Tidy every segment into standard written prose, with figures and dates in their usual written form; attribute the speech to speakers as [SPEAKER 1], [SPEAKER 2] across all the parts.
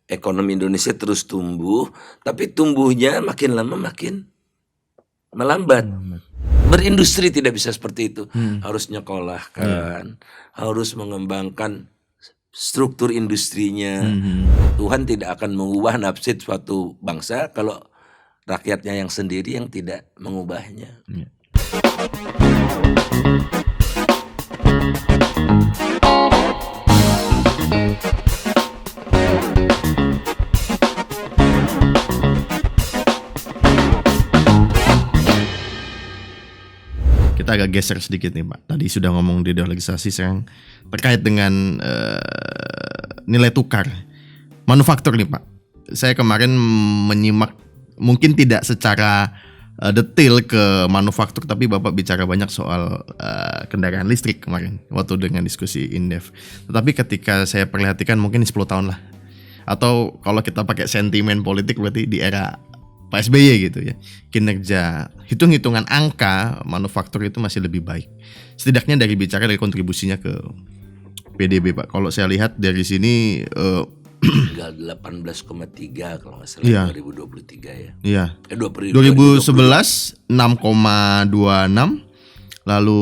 [SPEAKER 1] ekonomi Indonesia terus tumbuh, tapi tumbuhnya makin lama makin melambat. Berindustri tidak bisa seperti itu. Harus nyekolahkan, harus mengembangkan struktur industrinya. Tuhan tidak akan mengubah nasib suatu bangsa kalau rakyatnya yang sendiri yang tidak mengubahnya.
[SPEAKER 2] Kita agak geser sedikit nih Pak. Tadi sudah ngomong de-dollarisasi, sekarang terkait dengan nilai tukar manufaktur nih Pak. Saya kemarin menyimak, mungkin tidak secara detail ke manufaktur, tapi Bapak bicara banyak soal kendaraan listrik kemarin waktu dengan diskusi Indef. Tetapi ketika saya perhatikan mungkin 10 tahun lah, atau kalau kita pakai sentimen politik berarti di era Pak SBY gitu ya, kinerja hitung-hitungan angka manufaktur itu masih lebih baik. Setidaknya dari bicara dari kontribusinya ke PDB Pak. Kalau saya lihat dari sini
[SPEAKER 1] tinggal 18,3 kalau nggak salah 2023 ya.
[SPEAKER 2] Iya.
[SPEAKER 1] 2011
[SPEAKER 2] 6,26, lalu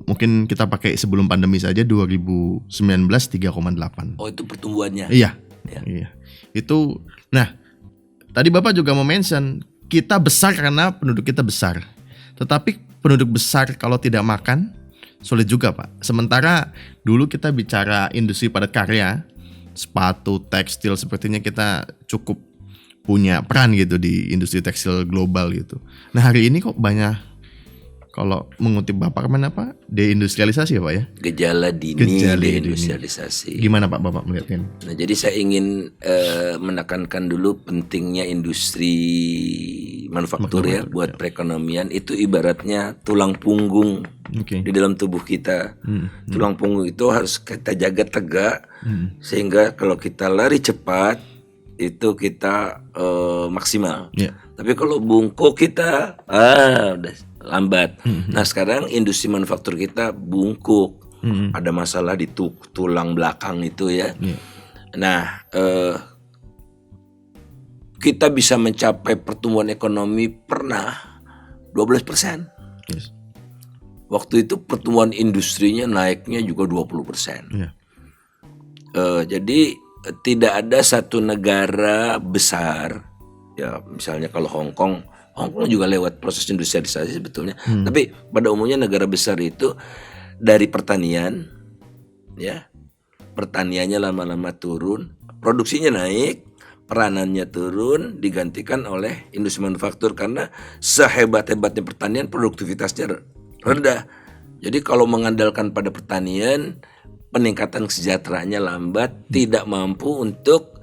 [SPEAKER 2] mungkin kita pakai sebelum pandemi saja 2019 3,8.
[SPEAKER 1] Oh, itu pertumbuhannya.
[SPEAKER 2] Iya. Itu tadi Bapak juga mau mention, kita besar karena penduduk kita besar. Tetapi penduduk besar kalau tidak makan, sulit juga Pak. Sementara dulu kita bicara industri padat karya, sepatu, tekstil, sepertinya kita cukup punya peran gitu di industri tekstil global gitu. Nah hari ini kok banyak, kalau mengutip Bapak kemana Pak, deindustrialisasi ya Pak ya?
[SPEAKER 1] Gejala dini deindustrialisasi.
[SPEAKER 2] Gimana Pak Bapak melihatnya?
[SPEAKER 1] Nah, jadi saya ingin menekankan dulu pentingnya industri manufaktur ya buat perekonomian. Itu ibaratnya tulang punggung di dalam tubuh kita. Tulang punggung itu harus kita jaga tegak sehingga kalau kita lari cepat itu kita maksimal. Tapi kalau bungkuk kita udah lambat. Nah sekarang industri manufaktur kita bungkuk, ada masalah di tulang belakang itu ya. Nah kita bisa mencapai pertumbuhan ekonomi pernah 12%. Waktu itu pertumbuhan industrinya naiknya juga 20%. Jadi tidak ada satu negara besar ya, misalnya kalau Hong Kong juga lewat proses industrialisasi sebetulnya. Tapi pada umumnya negara besar itu dari pertanian ya, pertaniannya lama-lama turun, produksinya naik, peranannya turun, digantikan oleh industri manufaktur karena sehebat-hebatnya pertanian produktivitasnya rendah. Jadi kalau mengandalkan pada pertanian, peningkatan kesejahteraannya lambat, tidak mampu untuk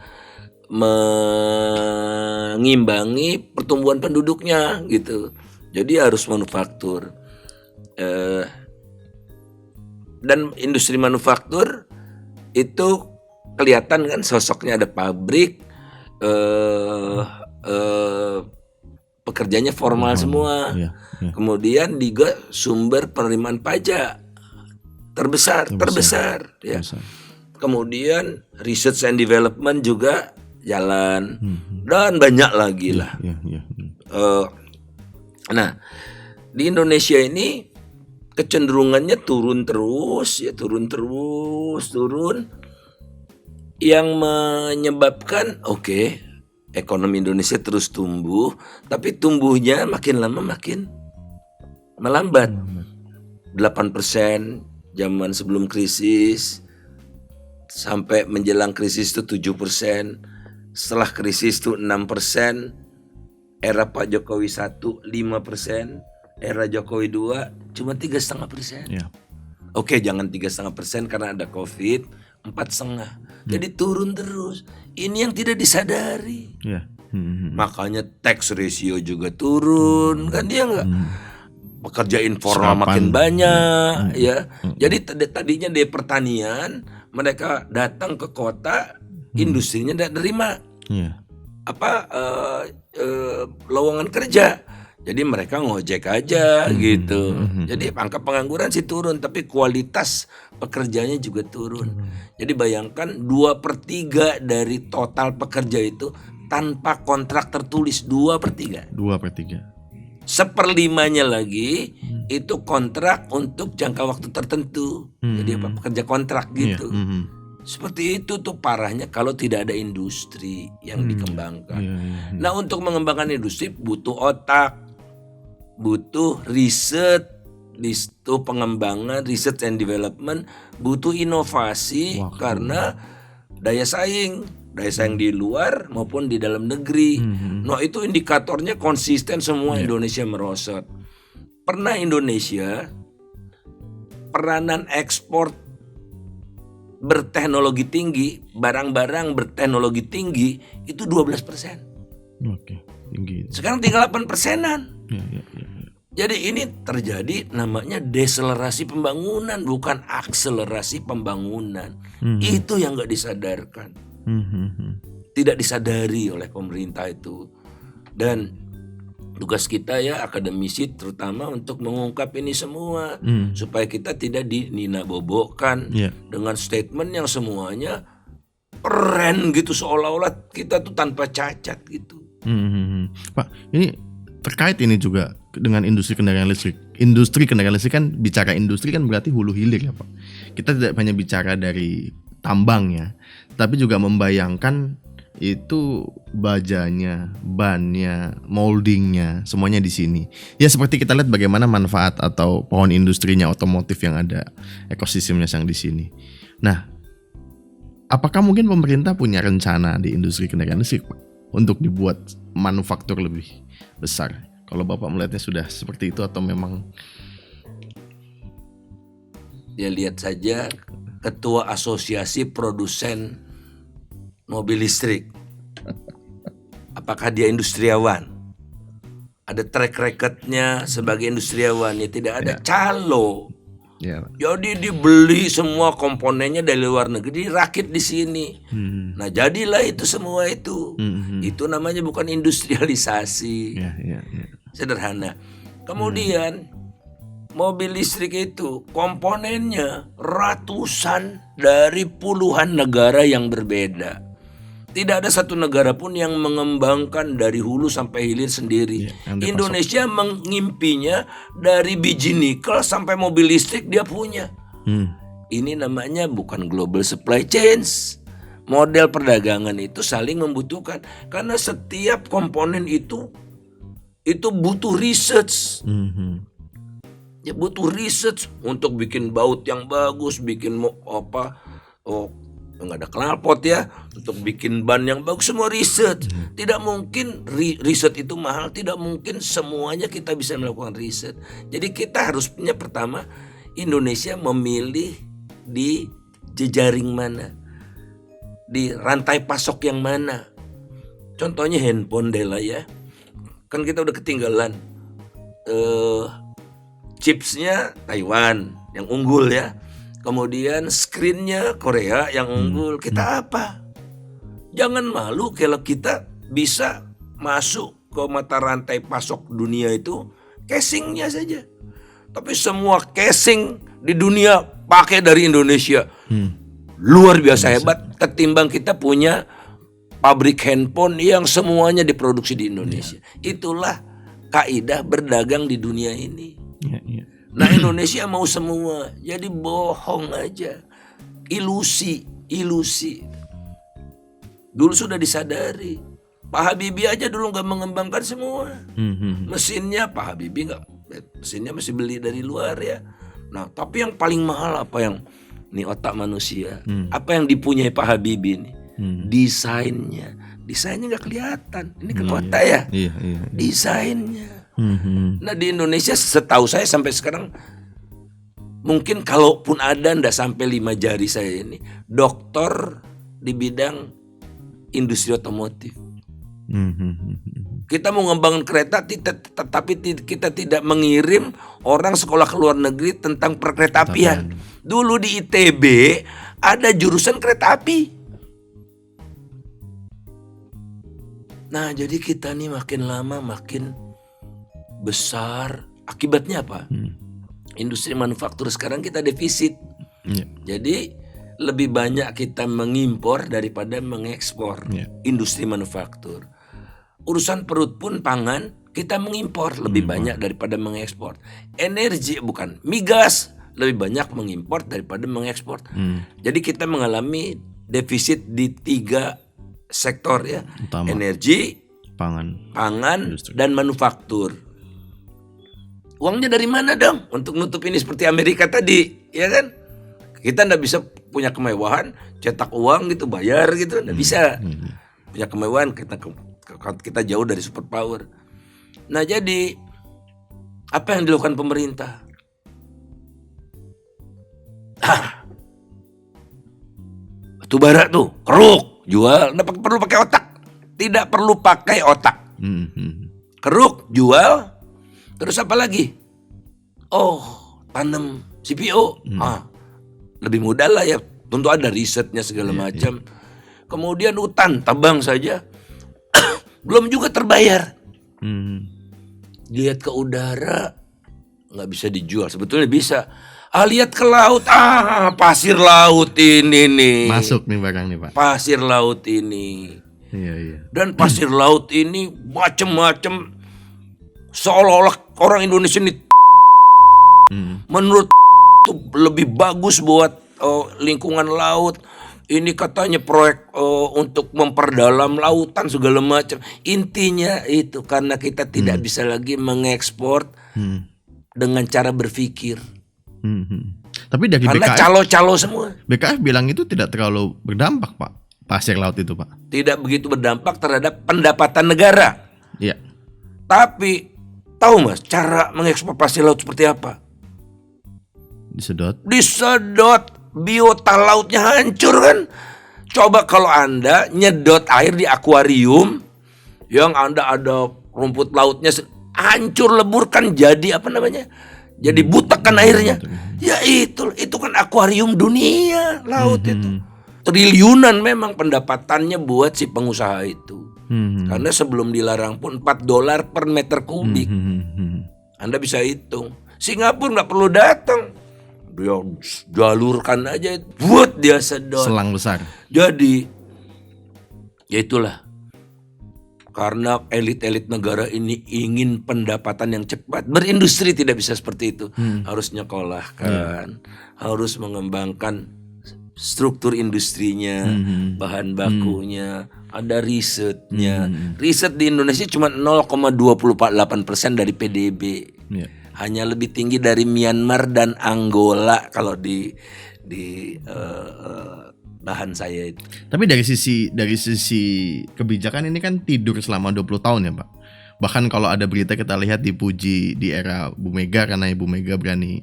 [SPEAKER 1] mengimbangi pertumbuhan penduduknya gitu. Jadi harus manufaktur. Dan industri manufaktur itu kelihatan kan sosoknya, ada pabrik, pekerjanya formal semua. Kemudian juga sumber penerimaan pajak terbesar ya. Kemudian research and development juga jalan, dan banyak lagi lah. Nah di Indonesia ini kecenderungannya turun terus, yang menyebabkan ekonomi Indonesia terus tumbuh, tapi tumbuhnya makin lama makin melambat. 8% zaman sebelum krisis, sampai menjelang krisis itu 7%. Setelah krisis itu 6%, era Pak Jokowi 1 5%, era Jokowi 2 cuma 3,5%. Jangan 3,5% karena ada COVID, 4,5%. Jadi turun terus. Ini yang tidak disadari. Makanya tax ratio juga turun, kan dia enggak. Pekerja informal makin banyak ya. Jadi tadinya di pertanian mereka datang ke kota, industrinya tidak terima lowongan kerja. Jadi mereka ngojek aja gitu. Jadi angka pengangguran sih turun, tapi kualitas pekerjanya juga turun. Jadi bayangkan 2/3 dari total pekerja itu tanpa kontrak tertulis, 2/3.
[SPEAKER 2] 2/3.
[SPEAKER 1] 1/5-nya lagi itu kontrak untuk jangka waktu tertentu. Jadi apa, pekerja kontrak gitu. Seperti itu tuh parahnya kalau tidak ada industri yang dikembangkan. Nah, untuk mengembangkan industri butuh otak, butuh riset, itu pengembangan, research and development, butuh inovasi karena daya saing di luar maupun di dalam negeri. Nah, itu indikatornya konsisten semua Indonesia merosot. Pernah Indonesia peranan ekspor berteknologi tinggi, barang-barang berteknologi tinggi itu 12%.
[SPEAKER 2] Oke, tinggi.
[SPEAKER 1] Sekarang tinggal 8%-an.
[SPEAKER 2] Ya.
[SPEAKER 1] Jadi ini terjadi namanya deselerasi pembangunan, bukan akselerasi pembangunan. Itu yang nggak disadarkan, tidak disadari oleh pemerintah itu. Dan tugas kita ya akademisi terutama untuk mengungkap ini semua supaya kita tidak dininabobokan dengan statement yang semuanya keren gitu, seolah-olah kita tuh tanpa cacat gitu.
[SPEAKER 2] Pak, ini terkait ini juga dengan industri kendaraan listrik. Industri kendaraan listrik kan, bicara industri kan berarti hulu hilir ya Pak. Kita tidak hanya bicara dari tambangnya, tapi juga membayangkan itu bajanya, bannya, moldingnya, semuanya di sini. Ya seperti kita lihat bagaimana manfaat atau pohon industrinya otomotif yang ada, ekosistemnya yang di sini. Nah, apakah mungkin pemerintah punya rencana di industri kendaraan listrik Pak, untuk dibuat manufaktur lebih besar? Kalau Bapak melihatnya sudah seperti itu atau memang?
[SPEAKER 1] Ya lihat saja Ketua Asosiasi Produsen Mobil Listrik. Apakah dia industriawan? Ada track recordnya sebagai industriawan? Ya tidak ada. Calo. Jadi dibeli semua komponennya dari luar negeri, dirakit di sini. Nah jadilah itu semua itu. Itu namanya bukan industrialisasi. Sederhana. Kemudian mobil listrik itu komponennya ratusan dari puluhan negara yang berbeda. Tidak ada satu negara pun yang mengembangkan dari hulu sampai hilir sendiri. Indonesia mengimpinya dari biji nikel sampai mobil listrik dia punya. Ini namanya bukan global supply chains. Model perdagangan itu saling membutuhkan karena setiap komponen itu butuh research. Ya butuh research untuk bikin baut yang bagus, bikin nggak ada knalpot ya, untuk bikin ban yang bagus, semua research. Tidak mungkin riset itu mahal, tidak mungkin semuanya kita bisa melakukan riset. Jadi kita harus punya pertama, Indonesia memilih di jejaring mana, di rantai pasok yang mana. Contohnya handphone deh lah ya, kan kita udah ketinggalan. Chipsnya Taiwan yang unggul ya. Kemudian screennya Korea yang unggul. Kita apa? Jangan malu kalau kita bisa masuk ke mata rantai pasok dunia itu casingnya saja. Tapi semua casing di dunia pakai dari Indonesia. Luar biasa hebat ketimbang kita punya pabrik handphone yang semuanya diproduksi di Indonesia. Itulah kaidah berdagang di dunia ini. Nah Indonesia mau semua, jadi bohong aja, ilusi. Dulu sudah disadari, Pak Habibie aja dulu nggak mengembangkan semua. Mesinnya Pak Habibie nggak, mesinnya masih beli dari luar ya. Nah tapi yang paling mahal apa yang, ini otak manusia, apa yang dipunyai Pak Habibie ini? Desainnya nggak kelihatan, ini kan otak ya, desainnya. Nah di Indonesia setahu saya sampai sekarang mungkin kalaupun ada ndak sampai 5 jari saya ini doktor di bidang industri otomotif. Kita mau ngembangin kereta tapi kita tidak mengirim orang sekolah ke luar negeri tentang perkeretaapian. Dulu di ITB ada jurusan kereta api. Nah jadi kita nih makin lama makin besar. Akibatnya apa? Industri manufaktur sekarang kita defisit.
[SPEAKER 2] Iya.
[SPEAKER 1] Jadi lebih banyak kita mengimpor daripada mengekspor.
[SPEAKER 2] Iya.
[SPEAKER 1] Industri manufaktur. Urusan perut pun pangan kita mengimpor lebih banyak daripada mengekspor. Energi migas lebih banyak mengimpor daripada mengekspor. Jadi kita mengalami defisit di 3 sektor ya.
[SPEAKER 2] Utama.
[SPEAKER 1] Energi,
[SPEAKER 2] Pangan.
[SPEAKER 1] pangan, dan manufaktur. Uangnya dari mana dong untuk nutup ini seperti Amerika tadi, ya kan? Kita nggak bisa punya kemewahan, cetak uang gitu, bayar gitu, nggak bisa. Punya kemewahan, kita jauh dari superpower. Nah jadi apa yang dilakukan pemerintah? Batu bara tuh, keruk, jual, nggak perlu pakai otak, tidak perlu pakai otak. Keruk, jual. Terus apa lagi? Oh, tanam CPO. Lebih mudah lah ya. Tentu ada risetnya segala macam. Kemudian hutan, tebang saja. Belum juga terbayar. Lihat ke udara, nggak bisa dijual. Sebetulnya bisa. Lihat ke laut. Pasir laut ini nih.
[SPEAKER 2] Masuk nih barang nih Pak.
[SPEAKER 1] Pasir laut ini.
[SPEAKER 2] Iya.
[SPEAKER 1] Dan pasir laut ini macem-macem. Seolah-olah orang Indonesia ini menurut itu lebih bagus buat lingkungan laut. Ini katanya proyek untuk memperdalam lautan segala macam. Intinya itu karena kita tidak bisa lagi mengekspor dengan cara berpikir.
[SPEAKER 2] Tapi dari
[SPEAKER 1] Karena
[SPEAKER 2] BKF,
[SPEAKER 1] calo-calo semua.
[SPEAKER 2] BKF bilang itu tidak terlalu berdampak Pak, pasir laut itu Pak.
[SPEAKER 1] Tidak begitu berdampak terhadap pendapatan negara.
[SPEAKER 2] Iya.
[SPEAKER 1] Tapi tahu Mas cara mengekspor pasir laut seperti apa?
[SPEAKER 2] Disedot.
[SPEAKER 1] Biota lautnya hancur kan. Coba kalau Anda nyedot air di akuarium yang Anda ada rumput lautnya hancur lebur kan jadi apa namanya? Jadi butek kan airnya. Ya itu kan akuarium dunia laut itu. Triliunan memang pendapatannya buat si pengusaha itu. Karena sebelum dilarang pun $4 per meter kubik. Anda bisa hitung. Singapura nggak perlu datang. Dia jalurkan aja, buat dia sedot.
[SPEAKER 2] Selang besar.
[SPEAKER 1] Jadi, ya itulah. Karena elit-elit negara ini ingin pendapatan yang cepat. Berindustri tidak bisa seperti itu. Harus nyekolahkan, harus mengembangkan struktur industrinya, bahan bakunya, ada risetnya. Riset di Indonesia cuma 0,28% dari PDB. Hanya lebih tinggi dari Myanmar dan Angola kalau di bahan saya itu.
[SPEAKER 2] Tapi dari sisi kebijakan ini kan tidur selama 20 tahun ya Pak. Bahkan kalau ada berita kita lihat dipuji di era Bu Mega karena Ibu Mega berani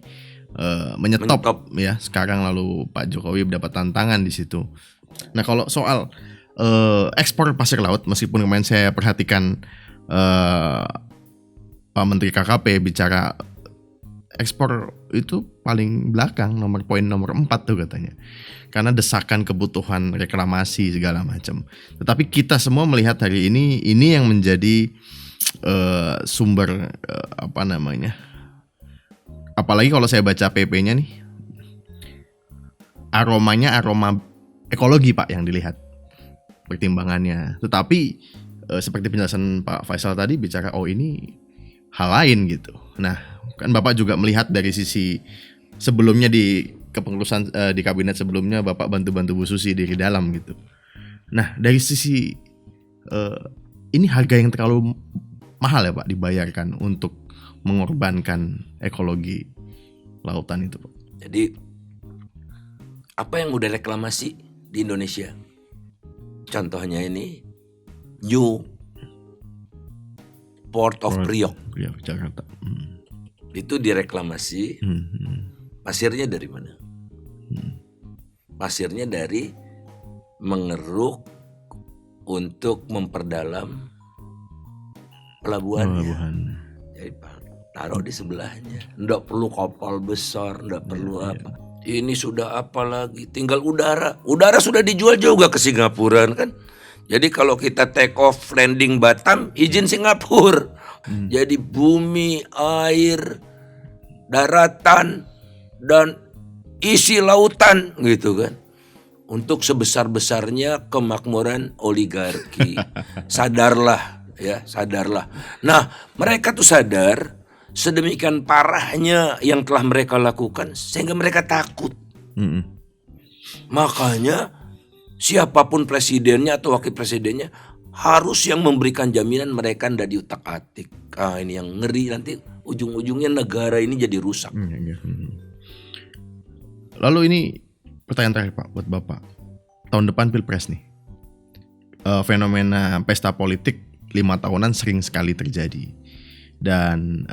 [SPEAKER 2] menyetop ya. Sekarang lalu Pak Jokowi mendapat tantangan di situ. Nah kalau soal ekspor pasir laut, meskipun kemarin saya perhatikan Pak Menteri KKP bicara ekspor itu paling belakang, nomor 4 tuh katanya. Karena desakan kebutuhan reklamasi segala macam. Tetapi kita semua melihat hari ini yang menjadi sumber apa namanya? Apalagi kalau saya baca PP-nya nih. Aromanya aroma ekologi Pak yang dilihat. Pertimbangannya. Tetapi seperti penjelasan Pak Faisal tadi bicara ini hal lain gitu. Nah, kan Bapak juga melihat dari sisi sebelumnya di kepengurusan di kabinet sebelumnya Bapak bantu-bantu Bu Susi dari dalam gitu. Nah, dari sisi ini harga yang terlalu mahal ya Pak dibayarkan untuk mengorbankan ekologi lautan itu Pak.
[SPEAKER 1] Jadi apa yang udah reklamasi di Indonesia? Contohnya ini New Port of Priok.
[SPEAKER 2] Jakarta.
[SPEAKER 1] Itu direklamasi. Pasirnya dari mana? Pasirnya dari mengeruk untuk memperdalam pelabuhannya. Jadi taruh di sebelahnya. Nggak perlu kapal besar, nggak perlu apa. Ini sudah apa lagi? Tinggal udara. Udara sudah dijual juga ke Singapura kan. Jadi kalau kita take off landing Batam, izin Singapura. Jadi bumi, air, daratan, dan isi lautan gitu kan. Untuk sebesar-besarnya kemakmuran oligarki. Sadarlah ya, sadarlah. Nah, mereka tuh sadar sedemikian parahnya yang telah mereka lakukan sehingga mereka takut. Makanya siapapun presidennya atau wakil presidennya harus yang memberikan jaminan mereka ndak diutak-atik. Ini yang ngeri, nanti ujung-ujungnya negara ini jadi rusak.
[SPEAKER 2] Lalu ini pertanyaan terakhir Pak buat Bapak. Tahun depan Pilpres nih. Fenomena pesta politik 5 tahunan sering sekali terjadi. Dan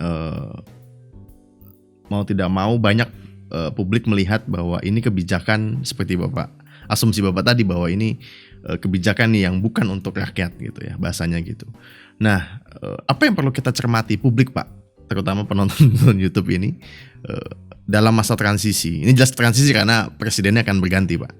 [SPEAKER 2] mau tidak mau banyak publik melihat bahwa ini kebijakan seperti Bapak, asumsi Bapak tadi bahwa ini kebijakan yang bukan untuk rakyat gitu ya, bahasanya gitu. Nah, apa yang perlu kita cermati publik Pak, terutama penonton YouTube ini dalam masa transisi? Ini jelas transisi karena presidennya akan berganti Pak.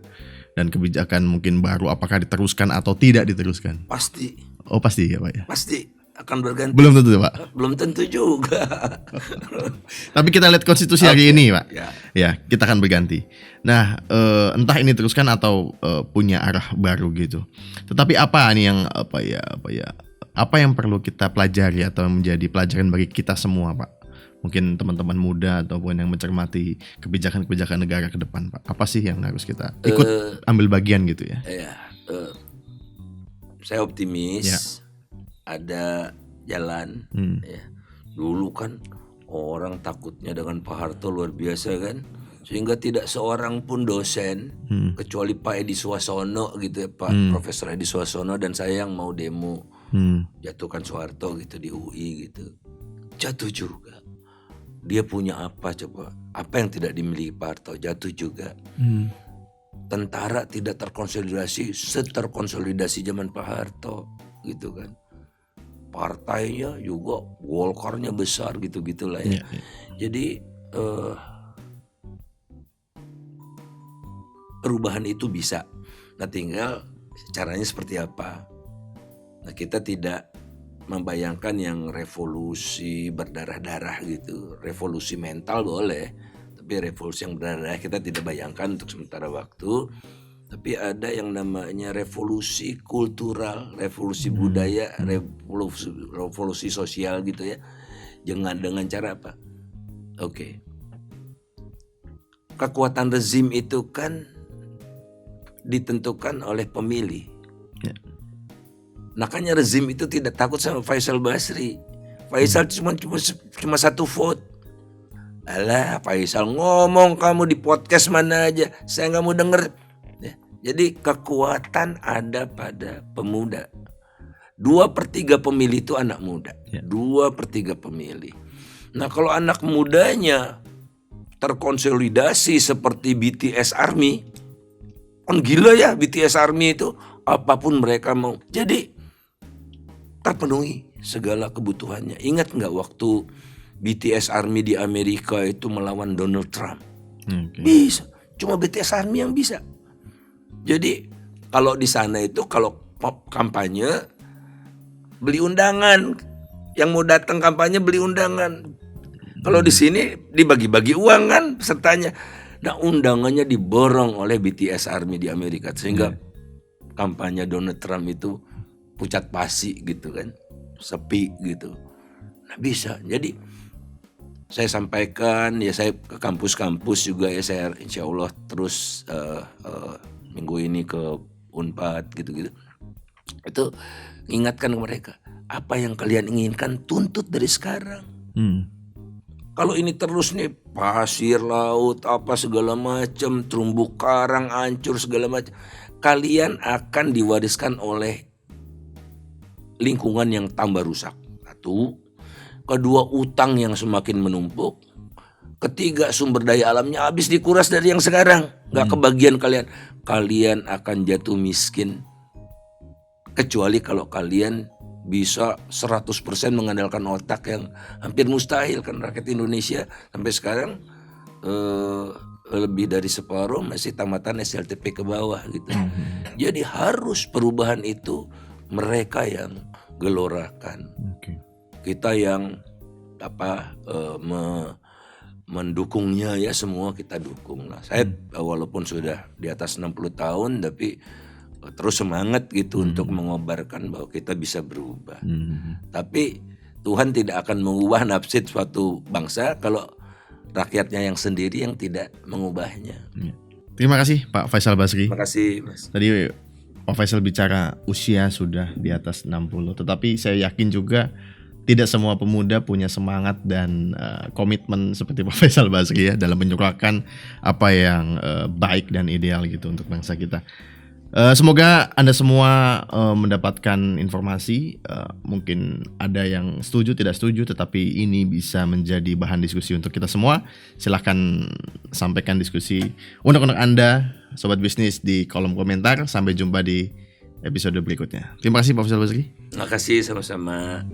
[SPEAKER 2] Dan kebijakan mungkin baru apakah diteruskan atau tidak diteruskan?
[SPEAKER 1] Pasti.
[SPEAKER 2] Oh pasti ya Pak ya?
[SPEAKER 1] Pasti akan berganti.
[SPEAKER 2] Belum tentu Pak?
[SPEAKER 1] Belum tentu juga.
[SPEAKER 2] Tapi kita lihat konstitusi hari ini Pak.
[SPEAKER 1] Ya,
[SPEAKER 2] kita akan berganti. Nah, entah ini teruskan atau punya arah baru gitu. Tetapi apa nih yang apa yang perlu kita pelajari atau menjadi pelajaran bagi kita semua Pak? Mungkin teman-teman muda ataupun yang mencermati kebijakan-kebijakan negara ke depan Pak. Apa sih yang harus kita ikut ambil bagian gitu ya?
[SPEAKER 1] Saya optimis.
[SPEAKER 2] Ya.
[SPEAKER 1] Ada jalan. Ya. Dulu kan orang takutnya dengan Pak Harto luar biasa kan, sehingga tidak seorang pun dosen kecuali Pak Edi Suwasono gitu ya, Pak Profesor Edi Suwasono dan saya yang mau demo jatuhkan Soeharto gitu di UI gitu. Jatuh juga. Dia punya apa coba? Apa yang tidak dimiliki Pak Harto? Jatuh juga. Tentara tidak terkonsolidasi seterkonsolidasi zaman Pak Harto gitu kan. Partainya juga Golkarnya besar gitu-gitulah ya. Jadi perubahan itu bisa. Nah tinggal caranya seperti apa. Nah kita tidak membayangkan yang revolusi berdarah-darah gitu. Revolusi mental boleh, tapi revolusi yang berdarah-darah kita tidak bayangkan untuk sementara waktu. Tapi ada yang namanya revolusi kultural, revolusi budaya, revolusi sosial gitu ya. Dengan cara apa? Oke. Kekuatan rezim itu kan ditentukan oleh pemilih. Makanya rezim itu tidak takut sama Faisal Basri. Faisal cuma satu vote. Alah, Faisal ngomong kamu di podcast mana aja, saya nggak mau denger. Ya. Jadi kekuatan ada pada pemuda. 2/3 pemilih itu anak muda. 2/3 pemilih. Nah kalau anak mudanya terkonsolidasi seperti BTS Army, kan gila ya BTS Army itu, apapun mereka mau. Jadi terpenuhi segala kebutuhannya. Ingat nggak waktu BTS Army di Amerika itu melawan Donald Trump? Bisa. Cuma BTS Army yang bisa. Jadi kalau di sana itu kalau kampanye beli undangan, yang mau datang kampanye beli undangan. Kalau di sini dibagi-bagi uang kan pesertanya. Nah undangannya diborong oleh BTS Army di Amerika sehingga kampanye Donald Trump itu pucat pasi gitu kan, sepi gitu. Nah bisa. Jadi saya sampaikan ya, saya ke kampus-kampus juga ya, saya insya Allah terus minggu ini ke Unpad gitu-gitu. Itu ingatkan ke mereka, apa yang kalian inginkan tuntut dari sekarang. Kalau ini terus nih pasir laut apa segala macam, terumbu karang hancur segala macam, kalian akan diwariskan oleh lingkungan yang tambah rusak. Satu. Kedua, utang yang semakin menumpuk. Ketiga, sumber daya alamnya habis dikuras dari yang sekarang. Gak kebagian kalian. Kalian akan jatuh miskin. Kecuali kalau kalian bisa 100% mengandalkan otak yang hampir mustahil. Kan rakyat Indonesia sampai sekarang lebih dari separuh masih tamatan SLTP ke bawah gitu. Jadi harus perubahan itu mereka yang gelorakan. kita yang mendukungnya ya, semua kita dukung lah. Saya walaupun sudah di atas 60 tahun tapi terus semangat gitu untuk mengobarkan bahwa kita bisa berubah. Tapi Tuhan tidak akan mengubah nasib suatu bangsa kalau rakyatnya yang sendiri yang tidak mengubahnya.
[SPEAKER 2] Terima kasih Pak Faisal Basri.
[SPEAKER 1] Terima kasih Mas.
[SPEAKER 2] Tadi Pak Faisal bicara usia sudah di atas 60, tetapi saya yakin juga tidak semua pemuda punya semangat dan komitmen seperti Pak Faisal Basri ya dalam menyuarakan apa yang baik dan ideal gitu untuk bangsa kita. Semoga Anda semua mendapatkan informasi, mungkin ada yang setuju tidak setuju, tetapi ini bisa menjadi bahan diskusi untuk kita semua. Silahkan sampaikan diskusi unek-unek Anda, Sobat Bisnis, di kolom komentar. Sampai jumpa di episode berikutnya. Terima kasih Pak Faisal Basri.
[SPEAKER 1] Terima kasih, sama-sama.